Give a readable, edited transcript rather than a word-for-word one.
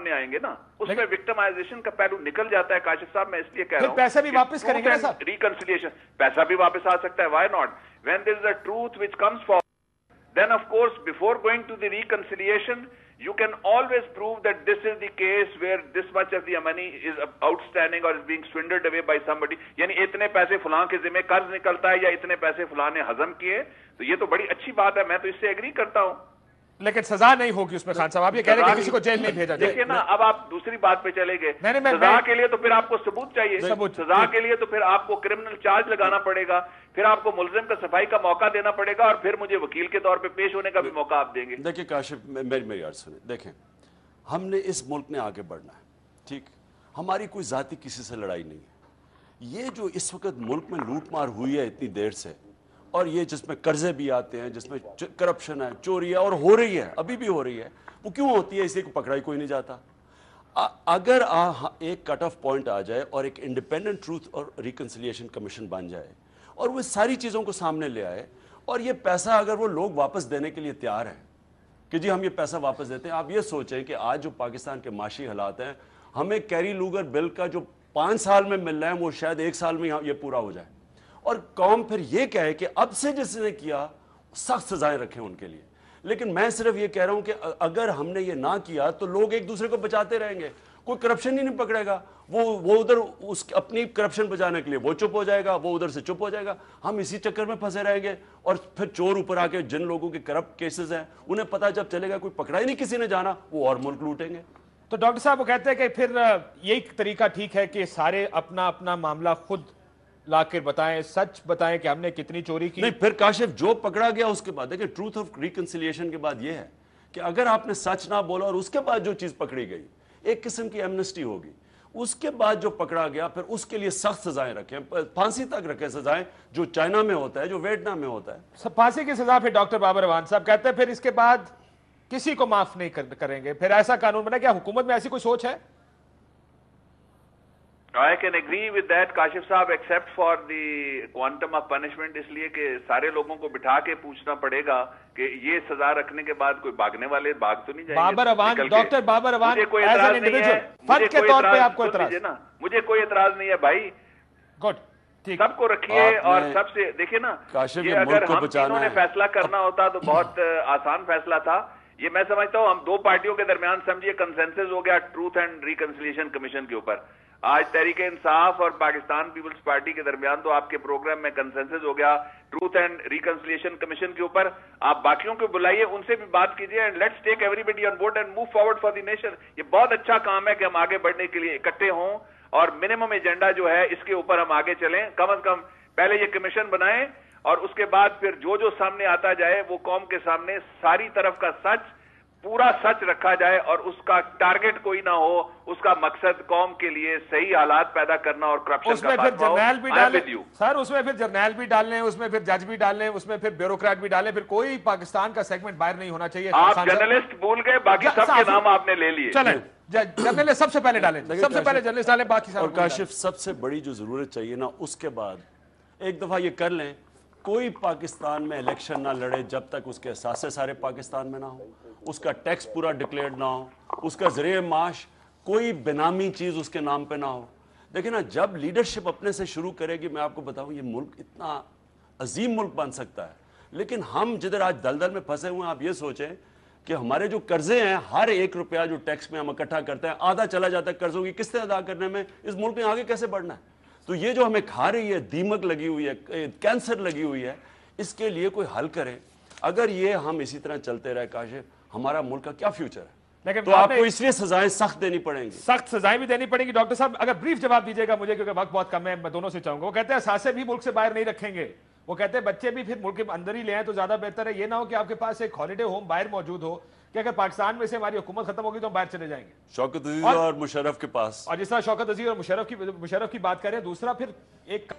सामने आएंगे ना, उसमें विक्टिमाइजेशन का पहलू निकल जाता है काशिफ साहब। मैं इसलिए कह रहा हूँ पैसा भी वापस करेंगे ना साहब, रिकंसिलिएशन, पैसा भी वापस आ सकता है, why not, when there is a truth which comes for, then of course before going to the reconciliation you can always prove that this is the case where this much of the money is outstanding or is being swindled away by somebody, यानी इतने पैसे फलां के जिम्मे कर्ज निकलता है या इतने पैसे फलां ने हजम किए, तो ये तो बड़ी अच्छी बात है, मैं तो इससे एग्री करता हूं। लेकिन सजा नहीं होगी उसमें खान साहब, आप ये कह रहे हैं कि किसी को जेल नहीं भेजा जाए। देखिए ना, अब आप दूसरी बात पे चले गए, सजा के लिए तो फिर आपको सबूत चाहिए, सजा के लिए तो फिर आपको क्रिमिनल चार्ज लगाना पड़ेगा, फिर आपको मुलजिम का सफाई का मौका देना पड़ेगा, और फिर मुझे वकील के तौर पे पेश होने का भी मौका आप देंगे। देखिए काशिफ, मेरी अर्ज सुने, देखें हमने इस मुल्क ने आगे बढ़ना है, ठीक, हमारी कोई जाति किसी से लड़ाई नहीं है। ये जो इस वक्त मुल्क में लूट मार हुई है इतनी देर से, और ये जिसमें कर्जे भी आते हैं, जिसमें करप्शन है, चोरी है, और हो रही है, अभी भी हो रही है, वो क्यों होती है? इसी को पकड़ाई कोई नहीं जाता। अगर एक कट ऑफ पॉइंट आ जाए और एक इंडिपेंडेंट ट्रूथ और रिकंसिलिएशन कमीशन बन जाए और वो सारी चीज़ों को सामने ले आए, और ये पैसा अगर वो लोग वापस देने के लिए तैयार हैं कि जी हम ये पैसा वापस देते हैं, आप ये सोचें कि आज जो पाकिस्तान के माशी हालात हैं, हमें कैरी लूगर बिल का जो 5 साल में मिल रहा है वो शायद 1 साल में ये पूरा हो जाए, और कौम फिर ये कहे कि अब से जिसने किया सख्त सजाएं रखें उनके लिए। लेकिन मैं सिर्फ ये कह रहा हूं कि अगर हमने ये ना किया तो लोग एक दूसरे को बचाते रहेंगे, कोई करप्शन ही नहीं पकड़ेगा, वो उधर उस अपनी करप्शन बचाने के लिए वो चुप हो जाएगा, वो उधर से चुप हो जाएगा, हम इसी चक्कर में फंसे रहेंगे, और फिर चोर ऊपर आके जिन लोगों के करप्ट केसेस हैं उन्हें पता जब चलेगा कोई पकड़ा ही नहीं किसी ने जाना, वो और मुल्क लूटेंगे। तो डॉक्टर साहब वो कहते हैं कि फिर यही तरीका ठीक है कि सारे अपना अपना मामला खुद लाकर बताएं, सच बताएं कि हमने कितनी चोरी की। नहीं, फिर काशिफ जो पकड़ा गया उसके बाद देखिए, ट्रूथ ऑफ रिकंसिलिएशन के बाद यह है कि अगर आपने सच ना बोला और उसके बाद जो चीज पकड़ी गई, एक किस्म की एमनेस्टी होगी, उसके बाद जो पकड़ा गया फिर उसके लिए सख्त सजाएं रखें, फांसी तक रखें सजाएं, जो चाइना में होता है, जो वियतनाम में होता है। फांसी की सजा फिर डॉक्टर बाबर अवान साहब कहते हैं फिर इसके बाद किसी को माफ नहीं करेंगे, फिर ऐसा कानून बना। क्या हुकूमत में ऐसी कोई सोच है? I can agree with that Kashif साहब, except for the quantum of punishment, इसलिए कि सारे लोगों को बिठा के पूछना पड़ेगा कि ये सजा रखने के बाद कोई भागने वाले भाग तो नहीं जाएंगे। बाबर अवान, डॉक्टर बाबर अवान, मुझे कोई एतराज नहीं है, फर्द के तौर पे आपको एतराज ना, मुझे कोई एतराज नहीं है भाई, गुड, ठीक, सबको रखिए। और सबसे देखिए ना, ये अगर हम तीनों ने फैसला करना होता तो बहुत आसान फैसला था। ये मैं समझता हूँ हम दो पार्टियों के दरमियान समझिए कंसेंसस हो गया ट्रूथ एंड रिकंसिलिएशन कमीशन के ऊपर। आज तहरीक इंसाफ और पाकिस्तान पीपल्स पार्टी के दरमियान तो आपके प्रोग्राम में कंसेंसस हो गया ट्रूथ एंड रिकंसिलिएशन कमीशन के ऊपर। आप बाकियों को बुलाइए, उनसे भी बात कीजिए, and let's take everybody on board and move forward for the nation. ये बहुत अच्छा काम है कि हम आगे बढ़ने के लिए इकट्ठे हों और मिनिमम एजेंडा जो है इसके ऊपर हम आगे चलें। कम से कम पहले ये कमीशन बनाएं और उसके बाद फिर जो जो सामने आता जाए वो कौम के सामने सारी तरफ का सच, पूरा सच रखा जाए, और उसका टारगेट कोई ना हो, उसका मकसद कौम के लिए सही हालात पैदा करना और करप्शन का उसमें फिर जर्नैल भी डालें सर, उसमें फिर जर्नैल भी डालने, उसमें फिर जज भी डालने, उसमें फिर ब्यूरोक्रेट भी डालें, फिर कोई पाकिस्तान का सेगमेंट बाहर नहीं होना चाहिए। आप जर्नलिस्ट भूल गए, बाकी सबके नाम आपने ले लिए। चलें जर्नलिस्ट सबसे पहले डालें, सबसे पहले जर्नलिस्ट डालें, बाकी और काशिफ सबसे बड़ी जो जरूरत चाहिए ना, उसके बाद एक दफा ये कर लें, कोई पाकिस्तान में इलेक्शन ना लड़े जब तक उसके एहसास सारे पाकिस्तान में ना हो, उसका टैक्स पूरा डिक्लेयर्ड ना हो, उसका ज़रिए माश कोई बेनामी चीज़ उसके नाम पे ना हो। देखिए ना, जब लीडरशिप अपने से शुरू करेगी, मैं आपको बताऊं ये मुल्क इतना अजीम मुल्क बन सकता है। लेकिन हम जिधर आज दलदल में फंसे हुए हैं, आप ये सोचें कि हमारे जो कर्जे हैं, हर 1 रुपया जो टैक्स में हम इकट्ठा करते हैं, आधा चला जाता है कर्जों की किस्तें अदा करने में। इस मुल्क में आगे कैसे बढ़ना है? तो ये जो हमें खा रही है, दीमक लगी हुई है, कैंसर लगी हुई है, इसके लिए कोई हल करे। अगर ये हम इसी तरह चलते रहे काशिफ, हमारा मुल्क का क्या फ्यूचर है? लेकिन तो आपको इसलिए सजाएं सख्त देनी पड़ेंगी, सख्त सजाएं भी देनी पड़ेंगी। डॉक्टर साहब अगर ब्रीफ जवाब दीजिएगा मुझे, क्योंकि वक्त बहुत कम है, मैं दोनों से चाहूंगा। वो कहते हैं सासे भी मुल्क से बाहर नहीं रखेंगे, वो कहते हैं बच्चे भी फिर मुल्क के अंदर ही ले आए तो ज्यादा बेहतर है। ये ना हो कि आपके पास एक हॉलीडे होम बाहर मौजूद हो कि अगर पाकिस्तान में से हमारी हुकूमत खत्म होगी तो हम बाहर चले जाएंगे, शौकत अजीज और मुशर्रफ के पास। और जिस तरह शौकत अजीज और मुशर्रफ की बात करें, दूसरा फिर एक